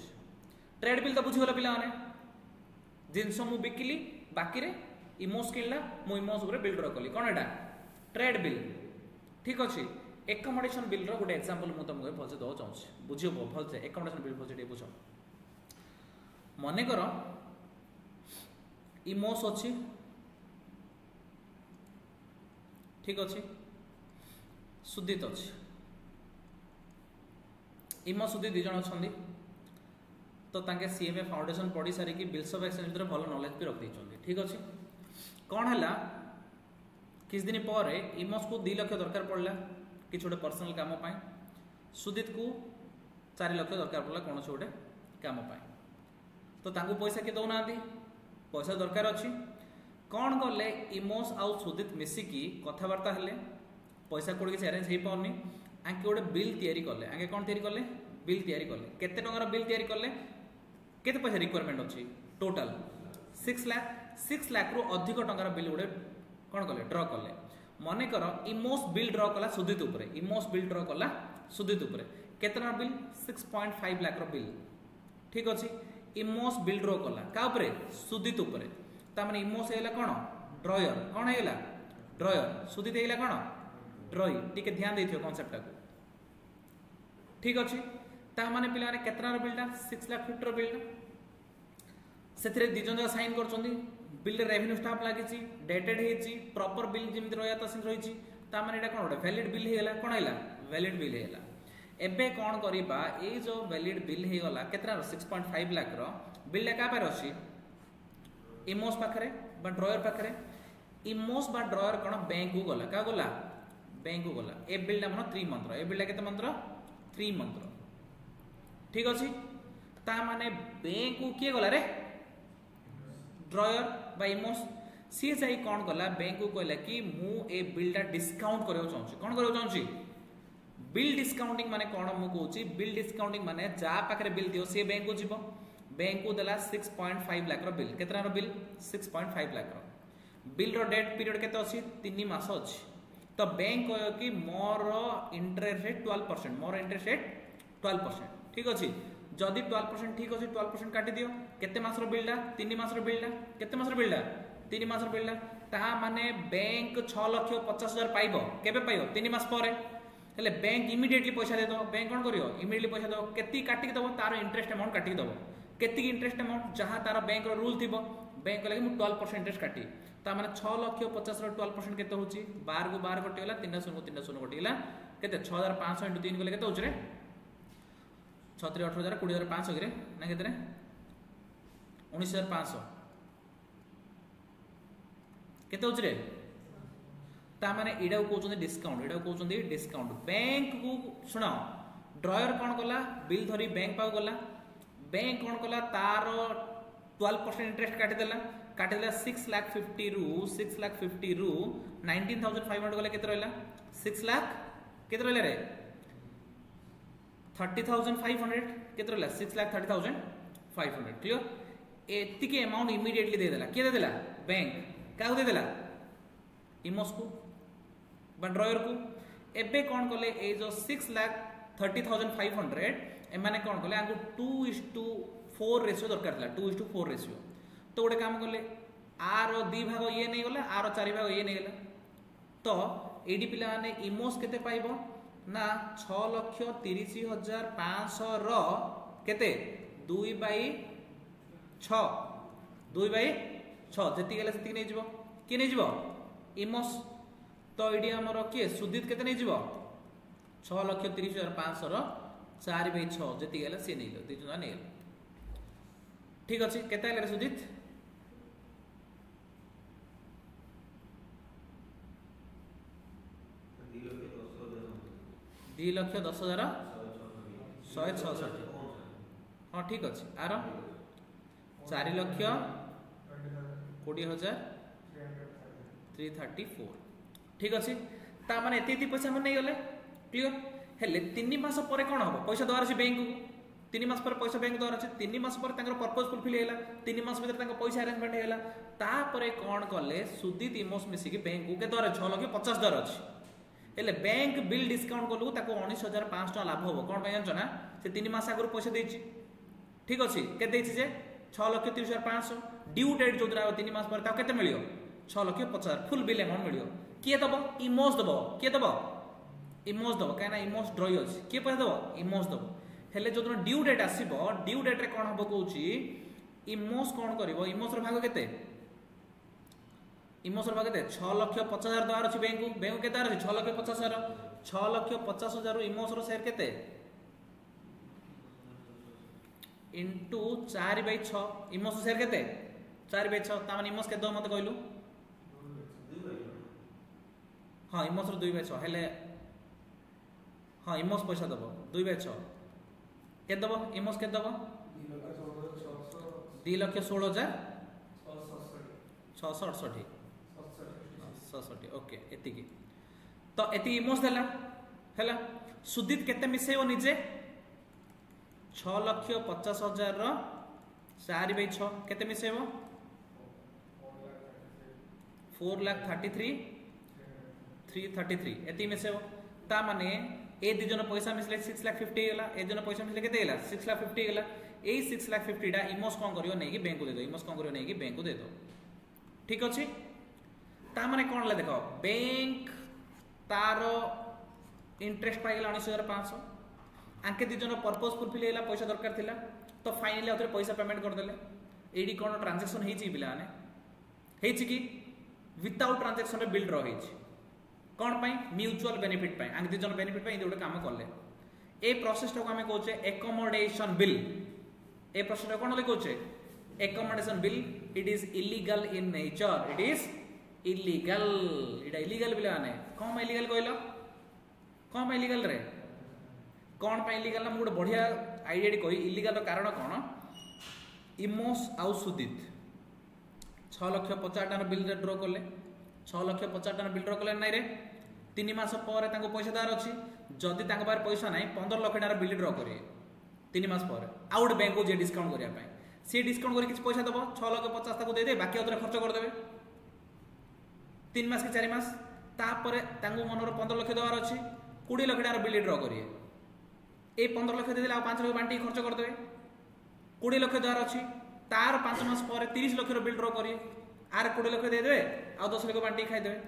trade bill तो बुझी होला पिला माने जिंस मु बिकिली बाकी रे इमोस किनला मु इमोस ऊपर बिल ड्रॉ कली कोन एटा ट्रेड बिल ठीक अछि। accommodation bill रो गोटे एग्जांपल मु तुमको भलसे दो चाहूछ बुझियो भलसे accommodation bill भलसे बुझो मने करो इमोस अच्छी ठीक अच्छी सुदित अच्छी इमोस सुदित दी जन अच्छा तो तांके सीएमए फाउंडेशन पढ़ी सारिकी बिल्स ऑफ एक्सचेंज भीतर भल नॉलेज भी रख देइछन्ती ठीक अच्छी। कौन है किस दिन पर इमोस को 2 लाख दरकार पड़ला कि छोटे पर्सनल काम पाए सुदित को 4 लाख दरकार पड़ला कौन छोटे काम पाए तो तांको पैसा के दौना पैसा दरकार अच्छी कौन कले इमोस आउ सुदित मिसिकी कथबार्ता हेले पैसा कोड किसी अरेंज हो पारनी आंके गोटे बिल तैयारी कले आंके कौन तैयारी कले बिल तैयारी कले केते टंकार बिल तैयारी कले केते पैसा रिक्वायरमेंट अच्छी टोटल 6 लाख रु अधिक टंकार बिल गोटे कौन कले ड्रॉ कले मने कर इमोस बिल ड्रॉ कला सुदित उपरे इमोस बिल ड्रॉ कला सुदित उपरे केते टंकार बिल 6.5 लाख रो बिल ठीक अछि। इमोस बिल ड्रॉ कला का उपरे सुदित उपरे ता माने इमोस हेला कोन ड्रॉयर कोन हेला ड्रॉयर सुदित हेला कोन ड्रॉई टिके ध्यान देथियो कांसेप्ट को ठीक अछि। ता माने पिला माने केतना रो बिलटा 6 लाख 50 रो बिलटा सेथिरे दी जन साइन करचोंदी बिल रेवेन्यू स्टाम्प लागिची डेटेड हेची प्रॉपर बिल जिमित रहया त सिन रहिची ता माने एटा कोन वैलिड बिल हेला कोन हेला वैलिड बिल हेला। एबे कौन करिबा ए जो वैलिड बिल हे गला केतना 6.5 लाख रो बिल का पर अछि इमोस पाखरे बा ड्रॉयर पाखरे इमोस बा ड्रॉयर कोन बैंक को गला का गला बैंक को गला ए बिल ना मन 3 मंत्र ए बिल केते मंत्र 3 मंत्र ठीक अछि। ता माने बैंक को के गला रे ड्रॉयर बा इमोस सी जाई कौन गला बैंक को कहला कि मु ए बिलटा डिस्काउंट करियो चाहूची कोन करियो चाहूची बिल डिस्काउंटिंग माने कोन मु कहूची बिल डिस्काउंटिंग माने जा पाखरे बिल दियो से बैंक को जीवो बैंक को देला 6.5 लाख रो बिल केतना रो बिल 6.5 लाख रो बिल रो डेट पीरियड केते अछि 3 मास अछि तो बैंक कहयो कि more interest rate 12% more interest rate 12% ठीक अछि जदी 12% ठीक अछि 12% काटी दियो केते मास रो बिलडा 3 मास रो बिलडा केते मास रो बिलडा 3 मास रो बिलडा ता माने बैंक 6,50,000 पाइबो केबे पाइबो 3 मास परे हेले बैंक इमीडिएटली पैसा दे दो बैंक कोन करियो इमीडिएटली पैसा दो केती काटी के दबो तार इंटरेस्ट अमाउंट काटी के दबो केती इंटरेस्ट अमाउंट जहां तार बैंक रो रूल थिबो बैंक लगे मु 12% इंटरेस्ट काटी ता माने 6,50,000 रो 12% केते होची 12 को 12 कटि गेला 300 कटि गेला केते 6,500 * 3 को केते होची रे 36,18,000 20,500 रे ना केते रे 19,500 केते होची रे ता माने एडा को कहउछन डिस्काउंट बैंक को सुनो ड्रॉयर कोन कला बिल धरी बैंक पाउ गला बैंक कोन कला तार 12% इंटरेस्ट काटी देला 6,50,000 रु 19,500 गला केते रहला 6 लाख केते रहला रे 30,500 केते रहला 6,30,500 क्लियर एतिके अमाउंट इमीडिएटली दे देला के दे देला बैंक का दे देला इमोस को बा ड्रॉयर को एबे कौन कले ए जो 6,30,500 एमाने कौन कले आंगु 2:4 रेशियो दरकार था 2:4 रेशियो तो गोटे काम कले आर 2 भाग ये नहीं गला आर 4 भाग ये नहीं गला तो एडी पिला माने इमोस केते पाइबो ना 6,30,500 रो केते 2/6 2/6 जेती गेले सेती नै जिवो कि नै जिवो इमोस तो एडी हमर के सुदित केते नै जिवो 6,30,500 रो 4/6 जेती गेले से नै लो दी जना नै ठीक अछि केते गेले सुदित 2,10,000 166 हाँ ठीक अच्छे आर 4,20,000 334 ठीक अच्छे ताने एति पैसा नहीं गले क्लियर हेले 3 मास पर कौन हम पैसा दवार अच्छे बैंक को 3 मास पर पैसा बैंक दवार अच्छे 3 मास पर पर्पज फुलफिल है 3 मास भर पैसा अरेंजमेंट है कौन कले सुदित इमोस मिसिकी बैंक को 6,50,000 दर अच्छे हेले बैंक बिल डिस्काउंट कलु ताको 19,500 टका लाभ हो कौन जानछ ना से 3 मास आगु पैसा देछि ठीक अछि के देछि जे 6,30,500 ड्यू डेट जो दिन 3 मास पर ता केते मिलियो 6,50,000 फुल बिल अमाउंट मिलियो किए दबो इमोस दबो किए दबो इमोस दबो काना इमोस ड्रॉय अछि किए पैसा दबो इमोस दबो हेले जो दिन ड्यू डेट आसीबो ड्यू डेट रे कोन हबो कहूची इमोस कोन करबो इमोस रो भाग केते इमोस रो भाग केते 6,50,000 दवार अछि बैंक को केते दवार अछि 6,50,000 6,50,000 इमोस रो शेयर केते इंटू 4/6 इमोस शेयर केते 4/6 ता माने इमोस के दो मते कहलु हां इमोस रो 2/6 हेले हां इमोस पैसा दबो 2/6 के दबो इमोस के दबो 2,16,668 67 ओके एति की तो एति इमोस देला हैला सुदित केते मिसेयो निजे 6,50,000 रो 4/6 केते मिसेबो 4,33,333 एति मिसेबो ता माने ए दि जन पैसा मिसले 6,50,000 गेला ए जन पैसा मिसले केते गेला 6,50,000 गेला ए 6,50,000 टा इमोस कोन करियो नै कि बैंक को दे दो इमोस कोन करियो नै कि बैंक को दे दो ठीक अछि ता माने कोन ले देखो बैंक तारो इंटरेस्ट पाइ गेला 19,500 आंके दि जन पर्पस फुलफिल हैला पैसा दरकार थिला तो फाइनली आउथरे पैसा पेमेंट कर देले एडी कोन ट्रांजैक्शन हेछि बिला ने हेछि कि विदाउट ट्रांजैक्शन रे बिल्ड रहिछि कोन पई म्यूचुअल बेनिफिट पई आंके दि जन बेनिफिट पई एडी काम करले ए प्रोसेस को हमें कहउछे एकोमोडेशन बिल ए प्रोसेस कोन ले कहउछे accommodation bill it is illegal in nature it is illegal इटा इलीगल बिला ने कोन इलीगल कहलो कोन इलीगल रे कौन पे इलीगल ना मुझे बढ़िया आइडिया कही इलीगल कारण कौन इमोस आउ सुदित 6,50,000 टका बिल ड्र कले 6,50,000 टका बिल ड्र कले नाइ रे 3 मास पर पैसा दार अच्छी जदि पार पैसा ना 15 लाख टका बिल ड्र करेंगे 3 मास पर आउट बैंक को जे डिस्काउंट करने सी डिस्काउंट कर पैसा दब 6,50,000 दे बाकी अदर खर्च करदे 3 मास कि 4 मास तापर मनर 15 लाख देवार अच्छी 20 लाख टका बिल ड्र करेंगे ए 15 लाख दे 5 लाख बांटी खर्च करदे 20 लाख देवार अच्छी तार 5 मास पर 30 लाख बिल ड्र करिए आर 20 लाख दे देबे आ 10 लाख बांटी खाइ देबे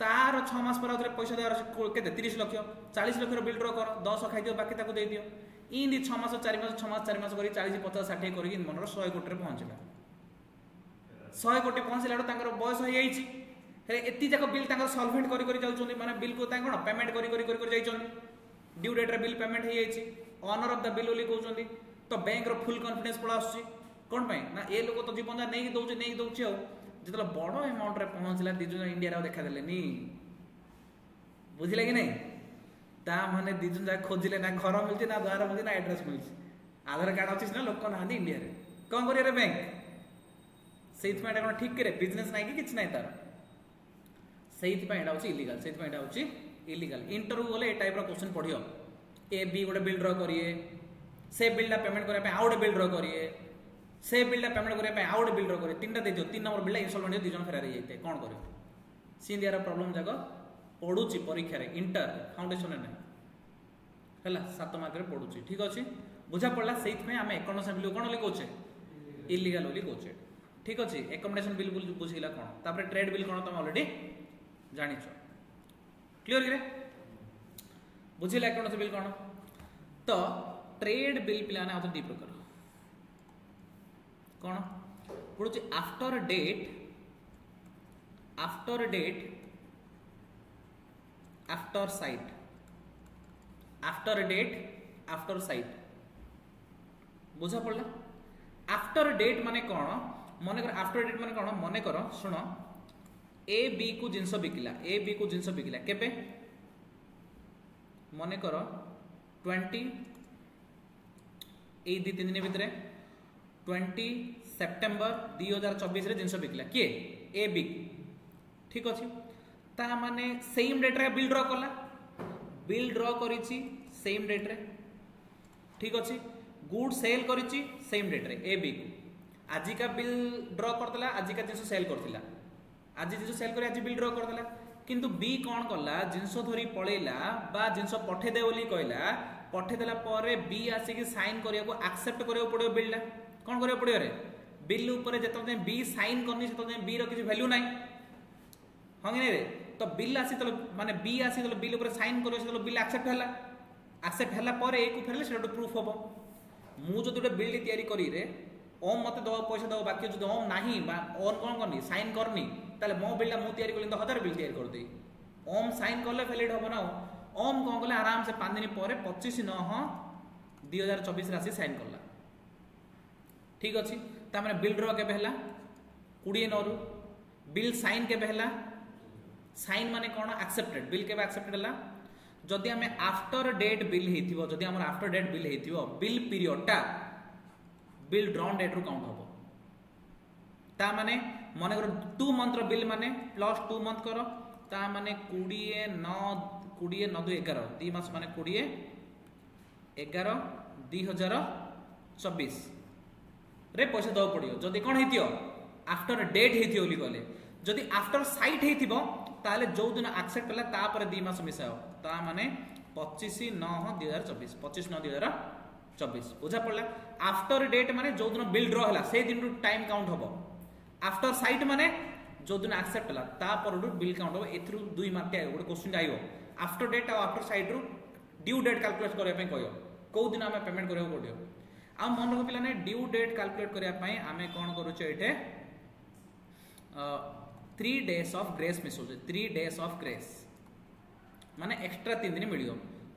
तार 6 मास पर आउथरे पैसा देवार केते 30 लाख 40 लाख बिल ड्र कर 10 खाइ दियो बाकी ताको दे दियो इनी 6 मास 4 मास 6 मास 4 मास करी 40 50 60 करी मनर 100 कोटी रे पहुंचला 100 कोटी पहुंचला तांकर बयस हो जाईची हे एति जाक बिल तांकर सॉल्वेंट करी करी जाउछोनी माने बिल को तां कोन पेमेंट करी करी करी जाइछोनी ड्यू डेट रे बिल पेमेंट हो जाइछि ऑनर ऑफ द बिल ओली कहउछोनी तो बैंक रो फुल कॉन्फिडेंस पळा आछी कोन पय ना ए लोक तो जीवन जा नहीं दउछि आ जतला बडो अमाउंट रे पहुंचला दिजु इंडिया रे देखा देले नी बुझिला कि नहीं ता माने दिजु जा खोजिले ना घर मिलछि ना द्वार मिलछि ना एड्रेस मिलछि आधार कार्ड अछि ना लोक ना हांदी इंडिया रे कोन करिय रे बैंक सेइत में कोन ठीक करे बिजनेस नाही कि किछ नाही तार सेइत में एडा होछि इलीगल सेइत में एडा होछि इलीगल इंटरव्यू बोले ए टाइप रो क्वेश्चन पढियो ए बी गोटे बिल ड्र करिए से बिलटा पेमेंट करे पे आउट बिल ड्र करिए से बिलटा पेमेंट करे पे आउट बिल ड्र करिए तीनटा दे दियो 3 नंबर बिलटा इंस्टॉलमेंट दि जन फेरार जाइते कोन करियो सिंधियार प्रॉब्लम जाक पढुची परीक्षा रे इंटर फाउंडेशन ने हला 7 मार्क रे पढुची ठीक अछि बुझा पड़ला सेइत में हमें इकोनॉमिक्स बिल कोन ले कहउछे इलीगल ओली कहउछे ठीक अछि एकोमोडेशन बिल बुझिला कोन तापर ट्रेड बिल कोन तुम ऑलरेडी जानिछो क्लियर रे बुझिला इकोनॉमिक्स बिल कोन तो ट्रेड बिल पिलाने आउ दी प्रकार कौन पड़ुची after date after sight after date after sight बुझा पड़ला। आफ्टर डेट माने कौन मन कर आफ्टर डेट माने कौन मन कर शुण ए बी को जिनस बिकिला केबे मन कर 20 ए दी 3 दिन भितर 20 सेप्टेम्बर 2024 रे जिनस बिकिला किए ए बी ठीक अच्छे ता माने सेम डेट रे बिल ड्रॉ कला बिल ड्रॉ करिछि सेम डेट रे ठीक अच्छे गुड सेल करिछि सेम डेट रे ए बी आज का बिल ड्रॉ करतला आज का जिनस सेल करथिला आज जिनस सेल करी आज बिल ड्रॉ करतला किंतु बी कौन कला जिनस धरी पळेला बा जिनस पठे दे बोली कहला पठे देला परे बी आसी कि साइन करिया को एक्सेप्ट करिया पड़ो बिलटा कौन करिया पड़ियो रे बिल ऊपर जेतले बी साइन करनी सेतले बी रो किछि वैल्यू नाही हंगे रे तो बिल आसी तो माने बी आसी तो बिल ऊपर साइन करियो सेतले बिल एक्सेप्ट हला परे ए को फेरले सेटा प्रूफ हबो मु जो दुटे बिल तयारी करी रे ओम मते दो पैसा दो बाकी जो ओम नाही बा ओन कोन करनी साइन करनी ताले मो बिलटा मु तयारी करली तो 1000 बिल तयारी कर देई ओम साइन करले वैलिड हबो ना ओम कोन करले आराम से 5 दिन परे 25/9 2024 राशि साइन करला ठीक अछि ता माने बिल ड्रॉ केबे हला 20/9 रु बिल साइन केबे हला साइन माने कोन एक्सेप्टेड बिल केबे एक्सेप्टेड हला जदि हमें आफ्टर डेट बिल हेतिबो जदि हमर आफ्टर डेट बिल हेतिबो बिल पीरियड टा बिल ड्रॉन डेट रु काउंट हबो ता माने माने 2 मंथ रो बिल माने प्लस 2 मंथ करो ता माने 20 9 2 11 2 मास माने 11 2024 रे पैसा दो पड़ियो जदि कोन हेतियो आफ्टर डेट हेतियो बोली कहले जदि आफ्टर साइट हेतिबो ताले जो दिन एक्सेप्ट कला ता पर 2 मास मिसाओ ता माने 25/9/2024 25/9/2024 बुझा पड़ला आफ्टर डेट माने जो दिन बिल ड्रॉ हला से दिन टाइम काउंट हबो आफ्टर साइट माने जो दिन एक्सेप्ट हला ता पर बिल काउंट हबो एथरु 2 मार्क के गोटे क्वेश्चन आइयो आफ्टर डेट और आफ्टर साइट रु ड्यू डेट कैलकुलेट करबा पय कहयो को दिन हमें पेमेंट करबो पड़ियो आ मन रख पिलाने ड्यू डेट कैलकुलेट करबा पय हमें कोन करू छ एठे 3 डेज ऑफ ग्रेस मिसो 3 डेज ऑफ ग्रेस माने एक्स्ट्रा 3 दिन मिलियो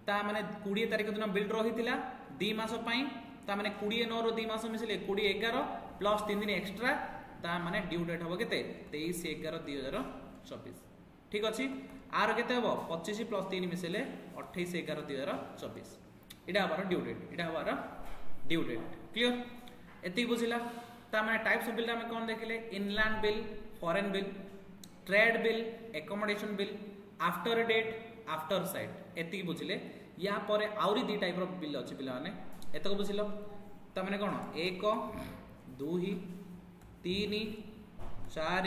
ता माने 20 तारिख दिन बिल ड्रॉ हितिला 2 मास पय ता माने 20/9 रो 2 मास मिसले 20/11 प्लस 3 दिन एक्स्ट्रा ता माने ड्यू डेट हबो केते 23/11/2024 ठीक अछि आर केते हबो 25 प्लस 3 मिसले 28/11/2024 एटा हबार ड्यू डेट एटा हबार ड्यू डेट क्लियर एति बुझिला ता माने टाइप्स ऑफ बिल हम कोन देखिले inland bill foreign bill trade bill accommodation bill after date after sight एति बुझिले या परे आउरी 2 टाइप रो बिल अछि बिल माने एतको बुझिलो ता माने कोन 1 2 3 4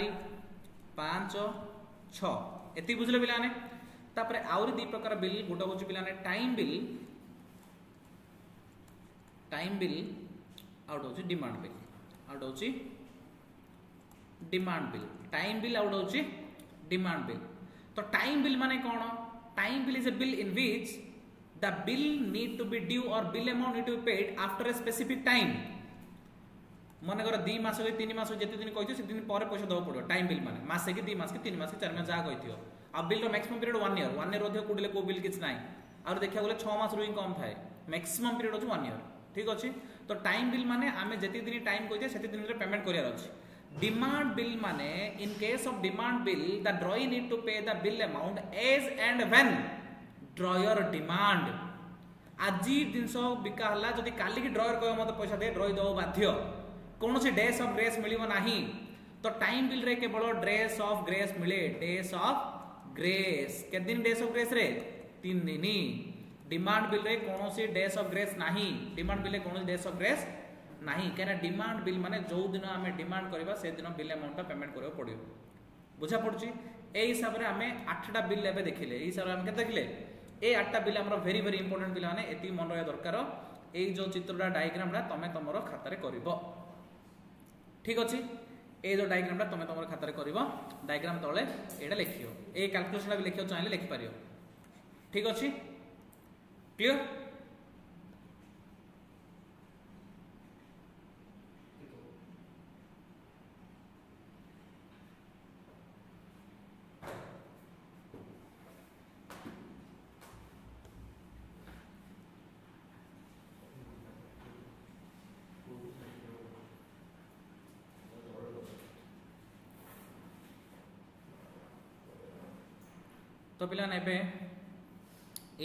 5 6 एति बुझिले बिल माने तापरे आउरी 2 प्रकार बिल गोटा होछि बिल माने टाइम बिल आउट होछि डिमांड बिल आउट होछि डिमांड बिल टाइम बिल आउट होछि डिमांड बिल तो टाइम बिल माने कोन time bill is a bill in which the bill need to be due or bill amount need to be paid after a specific time मन कर 2 मास के 3 मास जते दिन कहियो से दिन पर पैसा दो पड़ो टाइम बिल माने मासे के 2 मास के 3 मास के 4 मास जा कहियो अब बिल रो मैक्सिमम पीरियड 1 ईयर रो कोडले को बिल किछ नाही और देखिया बोले 6 मास रो ही कम थाए मैक्सिमम पीरियड होछ 1 ईयर ठीक अछि तो टाइम बिल माने आमे जते दिन टाइम कहियो सेते दिन रे पेमेंट करिया अछि डिमांड बिल माने in case of demand bill the drawee need to pay the bill amount as and when drawer demand आजी जिनस बिका हला जदि काली की ड्रॉयर कहयो मते पैसा दे ड्रॉई दो बाध्य कोनोसी डेज ऑफ ग्रेस मिलिबो नाही तो टाइम बिल रे केवल डेज ऑफ ग्रेस मिले डेज ऑफ ग्रेस के दिन डेज ऑफ ग्रेस रे 3 दिन डिमांड बिल रे कोनोसी डेज ऑफ ग्रेस नाही डिमांड बिल रे कोनोसी डेज ऑफ ग्रेस नाही केना डिमांड बिल माने जो दिन हमें डिमांड करबा से दिन बिल अमाउंट पेमेंट करबो पड़ियो बुझा पड़छि ए हिसाब रे हमें 8टा बिल लेबे देखिले ए हिसाब रे हम के देखिले ए 8टा बिल हमर वेरी वेरी इंपोर्टेंट बिल माने एति मन रया दरकार ए जो चित्रडा डायग्रामडा तमे तमरो खातारे करबो ठीक अछि ए जो डायग्रामडा तमे तमरो खातारे करबो डायग्राम तळे एडा लिखियो ए कैलकुलेशन भी लिखियो चाहिले लिखि पारियो ठीक अछि क्लियर तो पिला एबे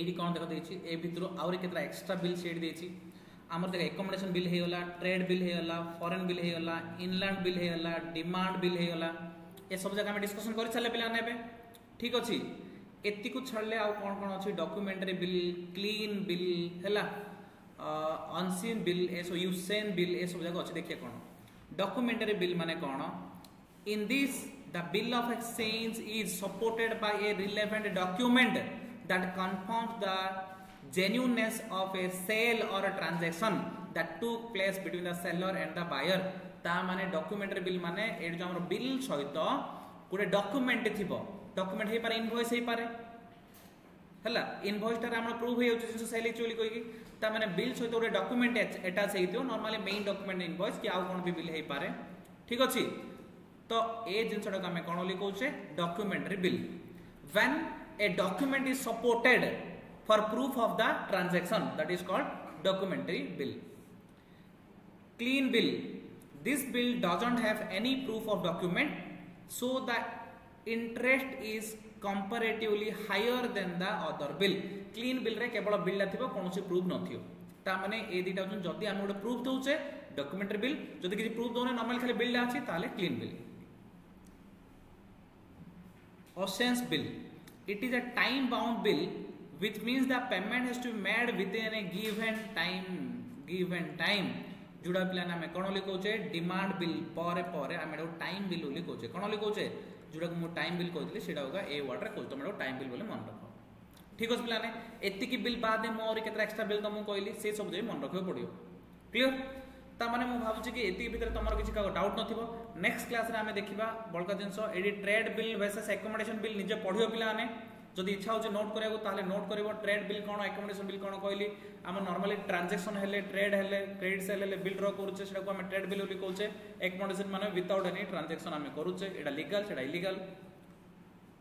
एडी कौन देख देछि ए भितरो आउरी केतरा एक्स्ट्रा बिल सेट देछि आमर देख एकोमोडेशन बिल हे गला ट्रेड बिल हे गला फॉरेन बिल हे गला इनलैंड बिल हे गला डिमांड बिल हे गला ए सब जगह हम डिस्कशन कर चले पिला एबे ठीक अछि एति को छड़ले आ कोन कोन अछि डॉक्यूमेंटरी बिल क्लीन बिल हैला अनसीन बिल ए सो यूसेन बिल ए सब जगह अछि देखिए कोन डॉक्यूमेंटरी बिल माने कोन in this the bill of exchange is supported by a relevant document that confirms the genuineness of a sale or a transaction that took place between the seller and the buyer ता माने documentary bill माने ए जो हमर bill सहित गोटे document थिबो document हे पारे invoice हे पारे हला इनवॉइस ता हमर प्रूफ हे होछि जिंस सेल चोली कोइ ता माने बिल सहित गोटे डॉक्यूमेंट एटा सहित नॉर्मली मेन डॉक्यूमेंट इनवॉइस कि आउ कोन भी बिल हे पारे ठीक अछि तो ए जिंसटा हम कोन लिखौछे documentary bill when a document is supported for proof of the transaction that is called documentary bill. Clean bill, this bill doesn't have any proof of document so the interest is comparatively higher than the other bill. Clean bill रे केवल bill ला थिबो कोनोसी proof नथियो ता माने ए दिटा जदी हम गोटे proof दउचे documentary bill जदी किछि प्रूफ दोने नॉर्मल खाली बिल ला अछि ताले clean bill. Absence bill, it is a time bound bill which means the payment has to be made within a given time जुड़ा पिला नामे कोन लिखौचे डिमांड बिल परे परे हम एडो टाइम बिल लिखौचे कोन लिखौचे जुड़ा को मु टाइम बिल कहतली सेडा होगा ए वर्ड रे कहतो मेडो टाइम बिल बोले मन रखो ठीक अछि पिला ने एति की बिल बाद मो और केतरा एक्स्ट्रा बिल त मु कहली से सब जे मन रखियो पड़ियो क्लियर ता माने मु भाबुची कि एति भीतर तमर किछि का डाउट नथिबो नेक्स्ट क्लास रे हमें देखिबा बळका जिंस एडी trade bill versus accommodation bill निजे पढियो पिला ने जदि इच्छा हो नोट करियो ताले नोट करिवो ट्रेड बिल कोन एकोमोडेशन बिल कोन कहली हम नॉर्मली ट्रांजैक्शन हेले ट्रेड हेले क्रेडिट सेल हेले बिल ड्रॉ करूचे सेटा को हम ट्रेड बिल बोली कहूचे एकोमोडेशन माने विदाउट एनी ट्रांजैक्शन हम करूचे एटा लीगल सेटा illegal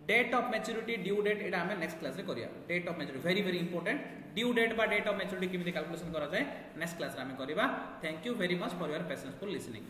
date of maturity due date एटा हम नेक्स्ट क्लास रे करिया date of maturity very very important due date बा डेट ऑफ मैच्योरिटी किमिति कैलकुलेशन करा जाय नेक्स्ट क्लास रे हम करिबा thank you very much for your patience for listening.